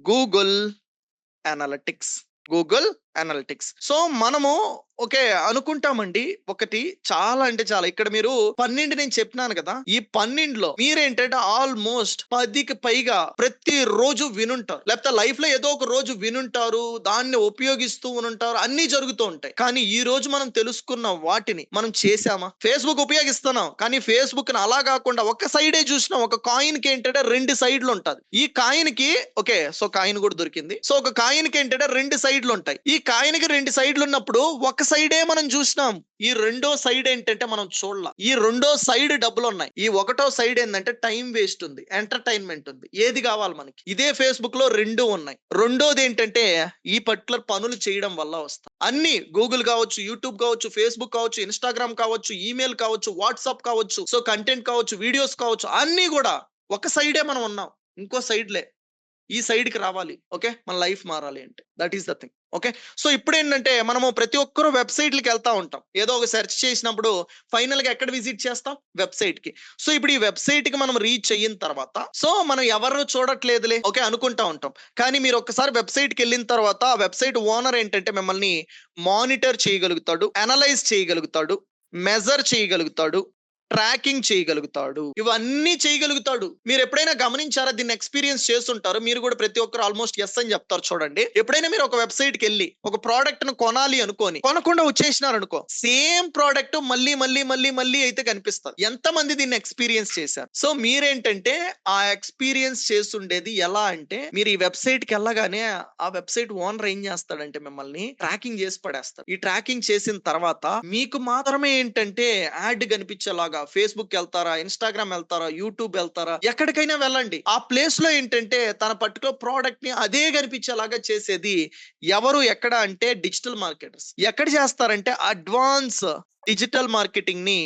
Google analytics. Google analytics. So మనము okay అనుకుంటామండి. ఒకటి చాలా అంటే చాలా ఇక్కడ మీరు 12 నేను చెప్పినాను కదా! ఈ 12లో మీరేంటంటే ఆల్మోస్ట్ 10కి పైగా ప్రతి రోజు వినుంటారు. లేకపోతే లైఫ్‌లో ఏదో ఒక రోజు వినుంటారు. దాన్ని ఉపయోగిస్తూ ఉనుంటారు. అన్నీ జరుగుతూ ఉంటాయి. కానీ ఈ రోజు మనం తెలుసుకున్న వాటిని మనం చేశామా? ఫేస్‌బుక్ ఉపయోగిస్తున్నాం. కానీ ఫేస్‌బుక్‌ని అలా కాకుండా ఒక సైడే చూసినాం. ఒక కాయిన్‌కి ఏంటంటే 2 సైడ్‌లు ఉంటది. ఈ కాయిన్‌కి ఓకే. సో కాయిన్ కూడా దొరికింది. సో ఒక కాయిన్‌కి ఏంటంటే 2 సైడ్‌లు ఉంటాయి. ఈ కాయిన్‌కి 2 సైడ్‌లు ఉన్నప్పుడు ఒక సైడే మనం చూసినాం. ఈ రెండో సైడ్ ఏంటంటే మనం చూడల. ఈ రెండో సైడ్ డబ్బులున్నాయి. ఈ ఒకటో సైడ్ ఏందంటే టైం వేస్ట్ ఉంది. ఎంటర్‌టైన్‌మెంట్ ఉంది. ఏది కావాలి మనకి? ఇదే ఫేస్‌బుక్‌లో 2 ఉన్నాయి. రెండోది ఏంటంటే ఈ పర్టిక్యులర్ పనులు చేయడం వల్ల వస్తాయి. అన్ని గూగుల్ కావచ్చు, యూట్యూబ్ కావచ్చు, ఫేస్‌బుక్ కావచ్చు, ఇన్‌స్టాగ్రామ్ కావచ్చు, ఈమెయిల్ కావచ్చు, వాట్సాప్ కావచ్చు, సో కంటెంట్ కావచ్చు, వీడియోస్ కావచ్చు అన్నీ కూడా ఒక సైడే మనం ఉన్నాం. ఇంకో సైడ్‌లే. ఈ సైడ్‌కి రావాలి. ఓకే. మన లైఫ్ మారాలి అంటే. That is the thing. Okay. So ఇప్పుడేంటంటే మనము ప్రతి ఒక్కరు వెబ్‌సైట్‌లకెళ్తా ఉంటాం. ఏదో ఒక సెర్చ్ చేసినప్పుడు ఫైనల్‌గా ఎక్కడ విజిట్ చేస్తాం? వెబ్‌సైట్‌కి. సో ఇప్పుడు ఈ వెబ్‌సైట్‌కి మనం రీచ్ అయిన తర్వాత సో మనం ఎవరు చూడట్లేదులే ఓకే అనుకుంటా ఉంటాం. కానీ మీరు ఒక్కసారి వెబ్‌సైట్‌కెళ్ళిన తర్వాత ఆ వెబ్‌సైట్ ఓనర్ ఏంటంటే మిమ్మల్ని మానిటర్ చేయగలుగుతాడు. అనలైజ్ చేయగలుగుతాడు. మెజర్ చేయగలుగుతాడు. ట్రాకింగ్ చేయగలుగుతాడు. ఇవన్నీ చేయగలుగుతాడు. మీరెప్పుడైనా గమనించారా? దీన్ని ఎక్స్‌పీరియన్స్ చేసుంటారు. మీరు గూడా ప్రతి ఒక్కరు ఆల్‌మోస్ట్ యెస్ అని జెప్తారు చూడండి. ఎప్పుడైనా మీరు ఒక వెబ్‌సైట్‌కెళ్ళి ఒక ప్రొడక్ట్‌ని కొనాలి అనుకోని, కొనకుండా వచ్చేసినారనుకో, సేమ్ ప్రొడక్ట్ మళ్ళీ అయితే కనిపిస్తది. ఎంతమంది దీన్ని ఎక్స్‌పీరియన్స్ చేశారు? సో మీరేంటంటే ఆ ఎక్స్‌పీరియన్స్ చేసుండేది ఎలా అంటే, మీరు ఈ వెబ్‌సైట్‌కెళ్ళగానే ఆ వెబ్‌సైట్ ఓనర్ ఏం జేస్తాడంటే మిమ్మల్ని ట్రాకింగ్ జేసి పడేస్తాడు. ఈ ట్రాకింగ్ చేసిన తర్వాత మీకు మాత్రమే ఏంటంటే యాడ్ కనిపించేలాగా ఫేస్‌బుక్ ఎళ్తారా, ఇన్‌స్టాగ్రామ్ ఎళ్తారా, యూట్యూబ్ ఎళ్తారా, ఎక్కడికైనా వెళ్ళండి. ఆ ప్లేస్‌లో ఏంటంటే తన పర్టిక్యులర్ ప్రొడక్ట్‌ని అదే కనిపించేలాగా చేసేది ఎవరు, ఎక్కడ అంటే డిజిటల్ మార్కెటర్స్. ఎక్కడ చేస్తారంటే అడ్వాన్స్ డిజిటల్ మార్కెటింగ్‌ని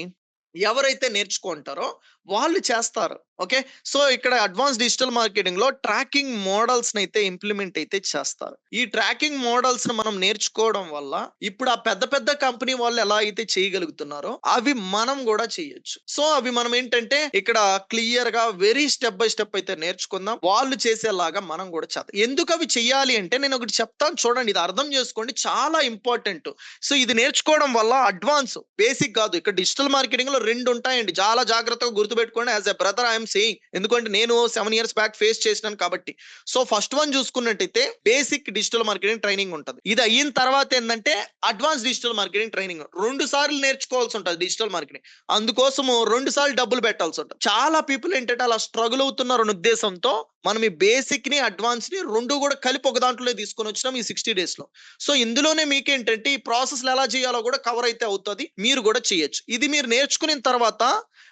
ఎవరైతే నేర్చుకుంటారో వాళ్ళు చేస్తారు. ఓకే. సో ఇక్కడ అడ్వాన్స్ డిజిటల్ మార్కెటింగ్‌లో ట్రాకింగ్ మోడల్స్‌ని అయితే ఇంప్లిమెంట్ అయితే చేస్తారు. ఈ ట్రాకింగ్ మోడల్స్‌ని మనం నేర్చుకోవడం వల్ల ఇప్పుడు ఆ పెద్ద పెద్ద కంపెనీ వాళ్ళు ఎలా అయితే చేయగలుగుతున్నారో అవి మనం గూడా చేయొచ్చు. సో అవి మనం ఏంటంటే ఇక్కడ క్లియర్‌గా వెరీ స్టెప్ బై స్టెప్ అయితే నేర్చుకుందాం. వాళ్ళు చేసేలాగా మనం గూడా చేద్దాం. ఎందుకు అవి చెయ్యాలి అంటే నేను ఒకటి చెప్తాను చూడండి. ఇది అర్థం చేసుకోండి చాలా ఇంపార్టెంట్. సో ఇది నేర్చుకోవడం వల్ల అడ్వాన్స్ బేసిక్ కాదు. ఇక్కడ డిజిటల్ మార్కెటింగ్‌లో 2 ఉంటాయండి. చాలా జాగ్రత్తగా గుర్తుపెట్టుకోండి. As a brother I am saying. ఎందుకంటే నేను 7 ఇయర్స్ బ్యాక్ ఫేస్ చేసినాను కాబట్టి. సో ఫస్ట్ వన్ చూసుకున్నట్టయితే బేసిక్ డిజిటల్ మార్కెటింగ్ ట్రైనింగ్ ఉంటది. ఇది అయిన తర్వాత ఏందంటే అడ్వాన్స్ డిజిటల్ మార్కెటింగ్ ట్రైనింగ్. 2 సార్లు నేర్చుకోవాల్సి ఉంటది డిజిటల్ మార్కెటింగ్. అందుకోసము 2 సార్లు డబ్బులు పెట్టాల్సి ఉంటది. చాలా పీపుల్ ఏంటంటే అలా స్ట్రగుల్ అవుతున్నారన్న ఉద్దేశంతో మనం ఈ బేసిక్‌ని, అడ్వాన్స్‌ని 2 కూడా కలిపి ఒక దాంట్లోనే తీసుకొనొచ్చినాం ఈ 60 డేస్‌లో. సో ఇందులోనే మీకేంటంటే ఈ ప్రాసెస్‌లు ఎలా చేయాలో కూడా కవర్ అయితే అవుతది. మీరు కూడా చేయొచ్చు. ఇది మీరు నేర్చుకున్న తర్వాత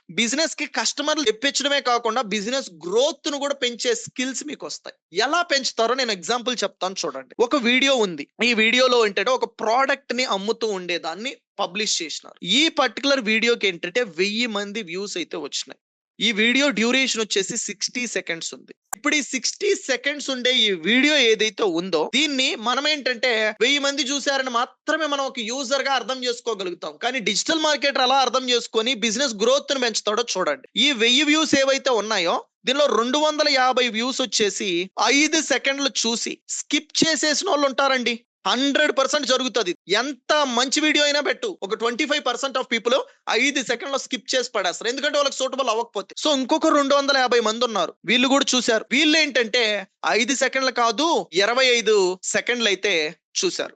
బిజినెస్‌కి కస్టమర్‌లు తెప్పించడమే కాకుండా బిజినెస్ గ్రోత్‌ను కూడా పెంచే స్కిల్స్ మీకొస్తాయి. ఎలా పెంచుతారో నేను ఎగ్జాంపుల్ చెప్తాను చూడండి. ఒక వీడియో ఉంది. ఈ వీడియోలో ఏంటంటే ఒక ప్రొడక్ట్‌ని అమ్ముతూ ఉండేదాన్ని పబ్లిష్ చేసినారు. ఈ పర్టిక్యులర్ వీడియోకి ఏంటంటే 1000 మంది వ్యూస్ అయితే వచ్చినాయి. ఈ వీడియో డ్యూరేషన్ వచ్చేసి 60 సెకండ్స్ ఉంది. ఇప్పుడు ఈ 60 సెకండ్స్ ఉండే ఈ వీడియో ఏదైతే ఉందో దీన్ని మనం ఏంటంటే 1000 మంది చూసారని మాత్రమే మనం ఒక యూజర్ గా అర్థం చేసుకోగలుగుతాం. కానీ డిజిటల్ మార్కెటర్ అలా అర్థం చేసుకొని బిజినెస్ గ్రోత్ ని పెంచుతాడో చూడండి. ఈ 1000 వ్యూస్ ఏవైతే ఉన్నాయో దీనిలో 250 వ్యూస్ వచ్చేసి 5 సెకండ్లు చూసి స్కిప్ చేసేసిన వాళ్ళు ఉంటారండి. 100% జరుగుతది. ఎంత మంచి వీడియో అయినా పెట్టు. ఒక 25% ఆఫ్ పీపుల్ 5 సెకండ్‌లో స్కిప్ చేసి పడేస్తారు. ఎందుకంటే వాళ్ళకి సూటబుల్ అవ్వకపోతే. సో ఇంకొక 250 మంది ఉన్నారు. వీళ్ళు కూడా చూసారు. వీళ్ళేంటంటే 5 సెకండ్లు కాదు 25 సెకండ్లయితే చూసారు.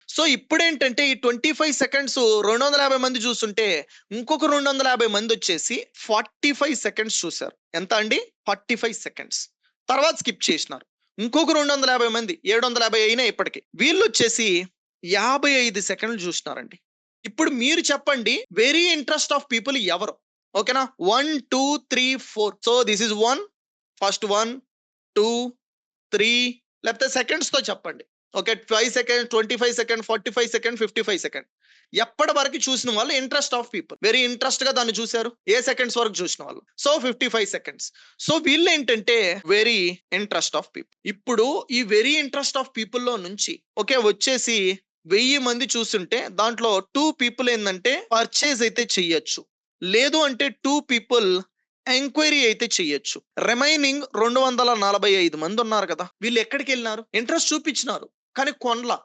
సో ఇప్పుడేంటంటే ఈ 25 సెకండ్స్ 250 మంది చూస్తుంటే ఇంకొక 250 మందొచ్చేసి 45 సెకండ్స్ చూసారు. ఎంత అండి? 45 సెకండ్స్. తర్వాత స్కిప్ చేసినారు. ఇంకొక 250 మంది 750 అయినాయి ఇప్పటికి. వీళ్ళొచ్చేసి 55 సెకండ్లు చూసినారండి. ఇప్పుడు మీరు చెప్పండి వెరీ ఇంట్రెస్ట్ ఆఫ్ పీపుల్ ఎవరు? ఓకేనా? 1, 2, 3, 4 సో దిస్ ఈస్ 1 ఫస్ట్ 1, 2, 3 లేకపోతే సెకండ్స్‌తో చెప్పండి. Okay. 5 second, 25 second, 45 second, 55 second. ఎప్పటి వరకు చూసిన వాళ్ళు ఇంట్రెస్ట్ ఆఫ్ పీపుల్. వెరీ ఇంట్రెస్ట్‌గా దాన్ని చూసారు. ఏ సెకండ్స్ వరకు చూసిన వాళ్ళు. So 55 seconds. సో వీళ్ళేంటంటే వెరీ ఇంట్రెస్ట్ ఆఫ్ పీపుల్. ఇప్పుడు ఈ వెరీ ఇంట్రెస్ట్ ఆఫ్ పీపుల్‌లో నుంచి ఓకే వచ్చేసి 1000 మంది చూస్తుంటే దాంట్లో 2 పీపుల్ ఏందంటే పర్చేజ్ అయితే చెయ్యొచ్చు. లేదు అంటే 2 పీపుల్ ఎంక్వైరీ అయితే చెయ్యొచ్చు. రిమైనింగ్ 245 మంది ఉన్నారు కదా! వీళ్ళు ఎక్కడికెళ్ళినారు? ఇంట్రెస్ట్ చూపించినారు. కానీ కొనలా.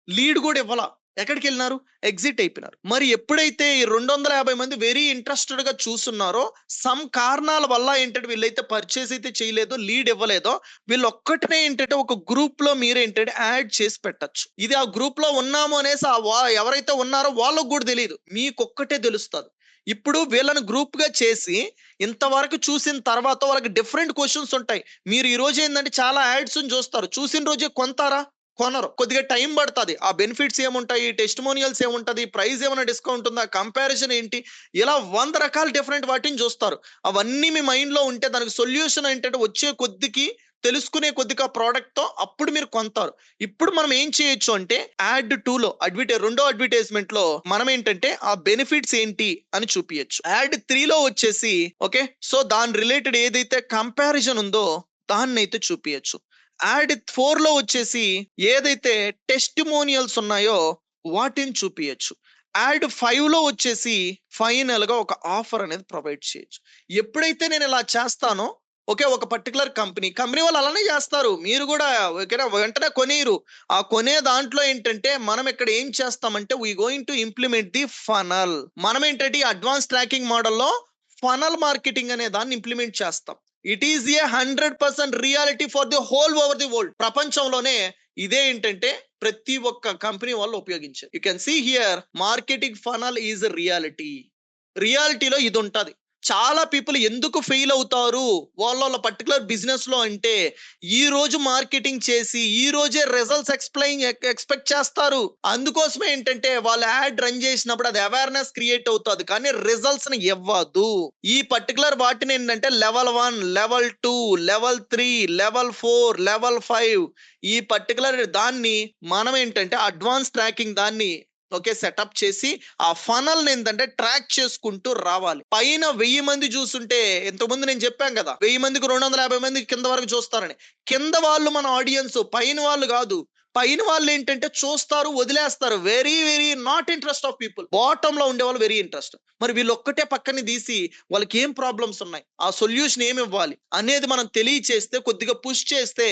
లీడ్ కూడా ఇవ్వలా. ఎక్కడికెళ్ళినారు? ఎగ్జిట్ అయిపోయినారు. మరి ఎప్పుడైతే ఈ 250 మంది వెరీ ఇంట్రెస్టెడ్‌గా చూసున్నారో, సమ్ కారణాల వల్ల ఏంటంటే వీళ్ళైతే పర్చేస్ అయితే చేయలేదో, లీడ్ ఇవ్వలేదో, వీళ్ళొక్కటినే ఏంటంటే ఒక గ్రూప్‌లో మీరేంటంటే యాడ్ చేసి పెట్టొచ్చు. ఇది ఆ గ్రూప్‌లో ఉన్నాము అనేసి ఎవరైతే ఉన్నారో వాళ్ళకి కూడా తెలీదు. మీకొక్కటే తెలుస్తది. ఇప్పుడు వీళ్ళని గ్రూప్‌గా చేసి ఇంతవరకు చూసిన తర్వాత వాళ్ళకి డిఫరెంట్ క్వెషన్స్ ఉంటాయి. మీరు ఈ రోజు ఏందంటే చాలా యాడ్స్‌ని చూస్తారు. చూసిన రోజే కొంటారా? కొనరు. కొద్దిగా టైం పడతది. ఆ బెనిఫిట్స్ ఏముంటాయి? టెస్టిమోనియల్స్ ఏముంటది? ప్రైస్ ఏమైనా డిస్కౌంట్ ఉందా? కంపారిజన్ ఏంటి? ఇలా 100 రకాల డిఫరెంట్ వాటిని చూస్తారు. అవన్నీ మీ మైండ్‌లో ఉంటే దానికి సొల్యూషన్ ఏంటంటే వచ్చే కొద్దికి తెలుసుకునే కొద్దిగా ప్రోడక్ట్‌తో అప్పుడు మీరు కొంటారు. ఇప్పుడు మనం ఏం చేయొచ్చు అంటే యాడ్ 2లో రెండో అడ్వర్టైజ్‌మెంట్‌లో మనం ఏంటంటే ఆ బెనిఫిట్స్ ఏంటి అని చూపియొచ్చు. యాడ్ 3లో వచ్చేసి ఓకే. సో దాని రిలేటెడ్ ఏదైతే కంపారిజన్ ఉందో దాన్నైతే చూపియొచ్చు. యాడ్ 4లో వచ్చేసి ఏదైతే టెస్టిమోనియల్స్ ఉన్నాయో వాటిని చూపియొచ్చు. యాడ్ 5లో వచ్చేసి ఫైనల్‌గా ఒక ఆఫర్ అనేది ప్రొవైడ్ చేయొచ్చు. ఎప్పుడైతే నేను ఇలా చేస్తానో ఓకే. ఒక పర్టిక్యులర్ కంపెనీ వాళ్ళు అలానే చేస్తారు. మీరు గూడా ఓకేనా వెంటనే కొనియరు. ఆ కొనే దాంట్లో ఏంటంటే మనం ఇక్కడ ఏం చేస్తామంటే going to implement the funnel. మనం ఏంటంటే ఈ అడ్వాన్స్ ట్రాకింగ్ మోడల్‌లో ఫనల్ మార్కెటింగ్ అనే దాన్ని ఇంప్లిమెంట్ చేస్తాం. It is a 100% reality for the whole over the world. ప్రపంచంలోనే ఇదే ఏంటంటే ప్రతి ఒక్క కంపెనీ వాళ్ళు ఉపయోగించారు. You can see here marketing funnel is reality. రియాలిటీలో ఇది ఉంటది. చాలా పీపుల్ ఎందుకు ఫెయిల్ అవుతారు వాళ్ళ పర్టికులర్ బిజినెస్ లో అంటే ఈ రోజు మార్కెటింగ్ చేసి ఈ రోజే రిజల్ట్స్ ఎక్స్పెక్ట్ చేస్తారు. అందుకోసమే ఏంటంటే వాళ్ళు యాడ్ రన్ చేసినప్పుడు అది అవేర్నెస్ క్రియేట్ అవుతుంది కానీ రిజల్ట్స్ ని ఇవ్వదు. ఈ పర్టికులర్ వాటిని ఏంటంటే level 1, level 2, level 3, level 4, level 5 ఈ పర్టికులర్ దాన్ని మనం ఏంటంటే అడ్వాన్స్ ట్రాకింగ్ దాన్ని ఓకే సెటప్ చేసి ఆ ఫనల్ ఏంటంటే ట్రాక్ చేసుకుంటూ రావాలి. పైన 1000 మంది చూస్తుంటే ఇంతకుముందు నేను చెప్పాను కదా 1000 మందికి 250 మందికి కింద వరకు చూస్తారని. కింద వాళ్ళు మన ఆడియన్స్, పైన వాళ్ళు కాదు. పైన వాళ్ళు ఏంటంటే చూస్తారు వదిలేస్తారు. Very very not interest of people. Bottom లో ఉండే వాళ్ళు వెరీ ఇంట్రెస్ట్. మరి వీళ్ళు ఒక్కటే పక్కని తీసి వాళ్ళకి ఏం ప్రాబ్లమ్స్ ఉన్నాయి, ఆ సొల్యూషన్ ఏమి ఇవ్వాలి అనేది మనం తెలియచేస్తే కొద్దిగా పుష్ చేస్తే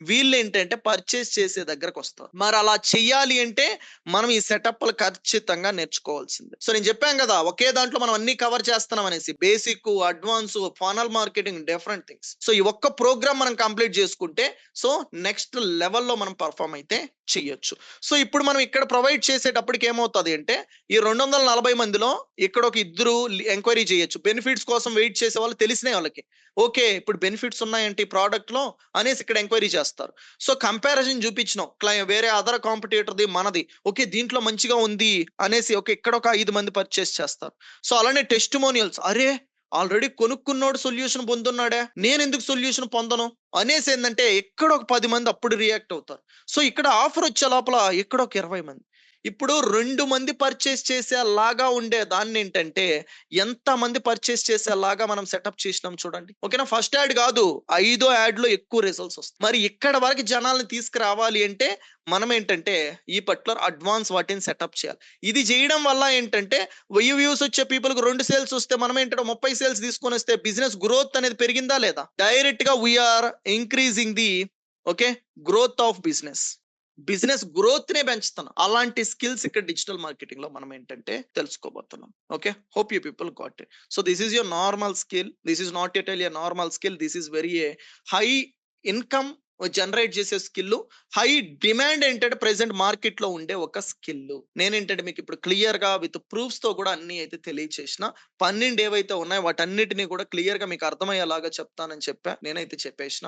వీళ్ళు ఏంటంటే పర్చేస్ చేసే దగ్గరకు వస్తారు. మరి అలా చెయ్యాలి అంటే మనం ఈ సెటప్లు ఖచ్చితంగా నేర్చుకోవాల్సిందే. సో నేను చెప్పాను కదా ఒకే దాంట్లో మనం అన్ని కవర్ చేస్తున్నాం అనేసి basic, advance, funnel marketing different things. So ఈ ఒక్క ప్రోగ్రామ్ మనం కంప్లీట్ చేసుకుంటే సో నెక్స్ట్ లెవెల్లో మనం పర్ఫామ్ అయితే చెయ్యొచ్చు. సో ఇప్పుడు మనం ఇక్కడ ప్రొవైడ్ చేసేటప్పటికి ఏమవుతుంది అంటే ఈ 240 మందిలో ఇక్కడ ఒక ఇద్దరు ఎంక్వైరీ చేయొచ్చు. బెనిఫిట్స్ కోసం వెయిట్ చేసే వాళ్ళు తెలిసినాయి వాళ్ళకి. ఓకే ఇప్పుడు బెనిఫిట్స్ ఉన్నాయంటే ఈ ప్రోడక్ట్ లో అనేసి ఇక్కడ ఎంక్వైరీ చేస్తారు. సో కంపారిజన్ చూపించినాం వేరే అదర్ కాంపిటేటర్ది మనది ఓకే దీంట్లో మంచిగా ఉంది అనేసి ఓకే ఇక్కడ ఒక 5 మంది పర్చేస్ చేస్తారు. సో అలానే టెస్టిమోనియల్స్ అరే ఆల్రెడీ కొనుక్కున్నోడు సొల్యూషన్ పొందున్నాడే నేను ఎందుకు సొల్యూషన్ పొందను అనేసి ఏంటంటే ఇక్కడ ఒక 10 మంది అప్పుడు రియాక్ట్ అవుతారు. సో ఇక్కడ ఆఫర్ వచ్చే లోపల ఇక్కడ ఒక 20 మంది. ఇప్పుడు 2 మంది పర్చేస్ చేసేలాగా ఉండే దాన్ని ఏంటంటే ఎంత మంది పర్చేస్ చేసేలాగా మనం సెటప్ చేసినాం చూడండి. ఓకేనా ఫస్ట్ యాడ్ కాదు 5వ యాడ్ లో ఎక్కువ రిజల్ట్స్ వస్తాయి. మరి ఇక్కడ వరకు జనాలను తీసుకురావాలి అంటే మనం ఏంటంటే ఈ పర్టికులర్ అడ్వాన్స్ వాటిని సెటప్ చేయాలి. ఇది చేయడం వల్ల ఏంటంటే 1000 వ్యూస్ వచ్చే పీపుల్ కు 2 సేల్స్ వస్తే మనం ఏంటంటే 30 సేల్స్ తీసుకొని వస్తే బిజినెస్ గ్రోత్ అనేది పెరిగిందా లేదా? డైరెక్ట్ గా we're increasing the okay growth of business growth నే పెంచుతున్నాం. అలాంటి స్కిల్స్ ఇక్కడ డిజిటల్ మార్కెటింగ్ లో మనం ఏంటంటే తెలుసుకోబోతున్నాం. Okay hope you people got it. So this is your normal skill. This is not at all a normal skill. This is very A high income generate చేసే skill, high demand ఏంటంటే present market లో ఉండే ఒక skill. నేనేంటంటే మీకు ఇప్పుడు clear గా with proofs తో కూడా అన్ని అయితే తెలియచేసిన 12 ఏవైతే ఉన్నాయో వాటన్నిటిని కూడా క్లియర్ గా మీకు అర్థమయ్యేలాగా చెప్తానని నేనైతే చెప్పేసిన.